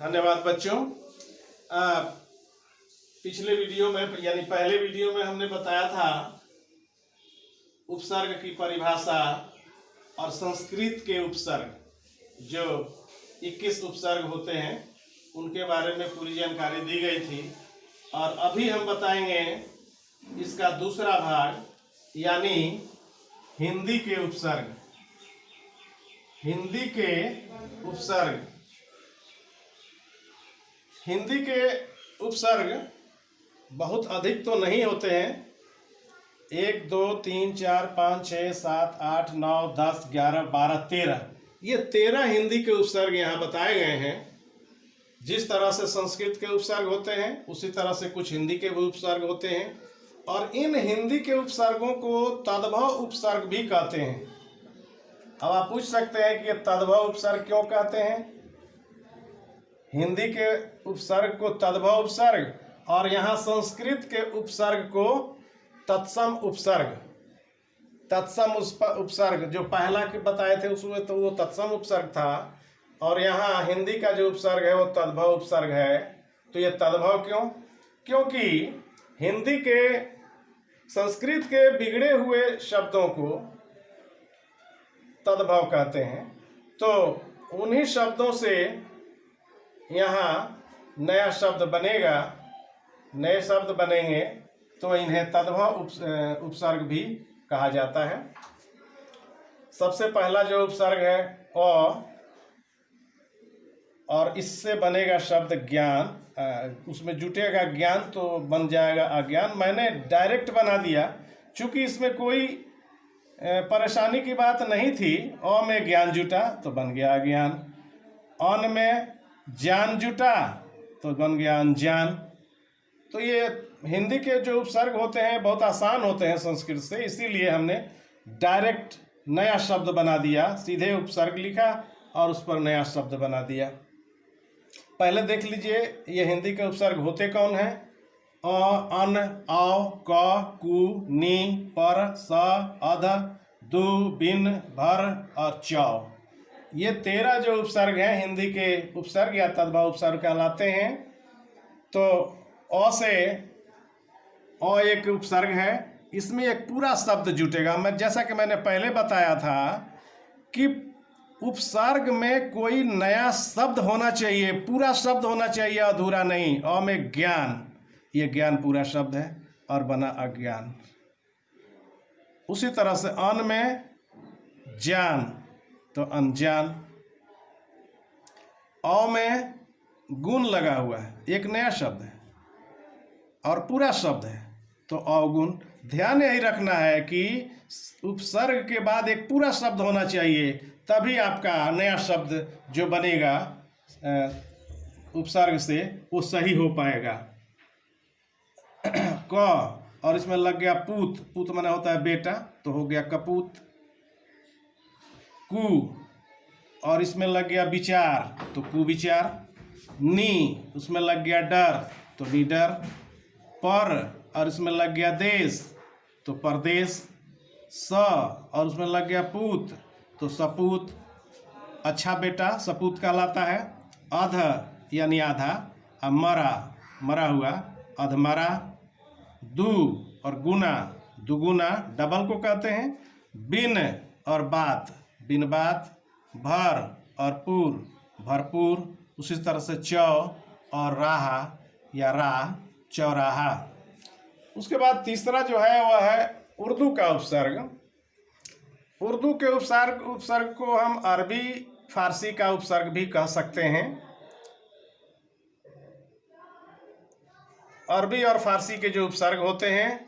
धन्यवाद बच्चों। पिछले वीडियो में यानी पहले वीडियो में हमने बताया था उपसर्ग की परिभाषा और संस्कृत के उपसर्ग जो 21 उपसर्ग होते हैं उनके बारे में पूरी जानकारी दी गई थी। और अभी हम बताएंगे इसका दूसरा भाग यानी हिंदी के उपसर्ग। हिंदी के उपसर्ग हिंदी के उपसर्ग बहुत अधिक तो नहीं होते हैं। 1 2 3 4 5 6 7 8 9 10 11 12 13 ये 13 हिंदी के उपसर्ग यहाँ बताए गए हैं। जिस तरह से संस्कृत के उपसर्ग होते हैं उसी तरह से कुछ हिंदी के भी उपसर्ग होते हैं। और इन हिंदी के उपसर्गों को तद्भव उपसर्ग भी कहते हैं। अब आप पूछ सकते हैं कि ये तद्भव उपसर्ग क्यों कहते हैं। हिंदी के उपसर्ग को तद्भव उपसर्ग और यहाँ संस्कृत के उपसर्ग को तत्सम उपसर्ग। तत्सम उपसर्ग जो पहला के बताए थे उसमें तो वो तत्सम उपसर्ग था और यहाँ हिंदी का जो उपसर्ग है वो तद्भव उपसर्ग है। तो ये तद्भव क्यों? क्योंकि हिंदी के संस्कृत के बिगड़े हुए शब्दों को तद्भव कहते हैं। तो उन्हीं शब्दों से यहाँ नया शब्द बनेगा, नए शब्द बनेंगे तो इन्हें तद्भव उपसर्ग भी कहा जाता है। सबसे पहला जो उपसर्ग है अ और इससे बनेगा शब्द ज्ञान। उसमें जुटेगा ज्ञान तो बन जाएगा अज्ञान। मैंने डायरेक्ट बना दिया चूंकि इसमें कोई परेशानी की बात नहीं थी। अ में ज्ञान जुटा तो बन गया अज्ञान। अन में ज्ञान जुटा तो बन गया अनजान। तो ये हिंदी के जो उपसर्ग होते हैं बहुत आसान होते हैं संस्कृत से, इसीलिए हमने डायरेक्ट नया शब्द बना दिया। सीधे उपसर्ग लिखा और उस पर नया शब्द बना दिया। पहले देख लीजिए ये हिंदी के उपसर्ग होते कौन हैं। अ अन औ क कु नी पर स अध दु बिन भर और चौ। ये 13 जो उपसर्ग हैं हिंदी के उपसर्ग या तद्भव उपसर्ग कहलाते हैं। तो अ से अ एक उपसर्ग है, इसमें एक पूरा शब्द जुटेगा। मैं जैसा कि मैंने पहले बताया था कि उपसर्ग में कोई नया शब्द होना चाहिए, पूरा शब्द होना चाहिए, अधूरा नहीं। अ में ज्ञान, ये ज्ञान पूरा शब्द है और बना अज्ञान। उसी तरह से अन में ज्ञान तो अनजान। अ में गुण लगा हुआ है, एक नया शब्द है और पूरा शब्द है तो अवगुण। ध्यान यही रखना है कि उपसर्ग के बाद एक पूरा शब्द होना चाहिए, तभी आपका नया शब्द जो बनेगा उपसर्ग से वो सही हो पाएगा। क और इसमें लग गया पूत, पूत माने होता है बेटा तो हो गया कपूत। कु और इसमें लग गया विचार तो कुविचार। नी उसमें लग गया डर तो निडर। पर और इसमें लग गया देश तो परदेश। स और उसमें लग गया पूत तो सपूत, अच्छा बेटा सपूत कहलाता है। अध यानी आधा और मरा, मरा हुआ अधमरा। दु और गुना, दुगुना डबल को कहते हैं। बिन और बात, बिन बात। भर और पूर, भरपूर। उसी तरह से चौ और राहा या राह, चौराहा। उसके बाद तीसरा जो है वह है उर्दू का उपसर्ग। उर्दू के उपसर्ग को हम अरबी फारसी का उपसर्ग भी कह सकते हैं। अरबी और फारसी के जो उपसर्ग होते हैं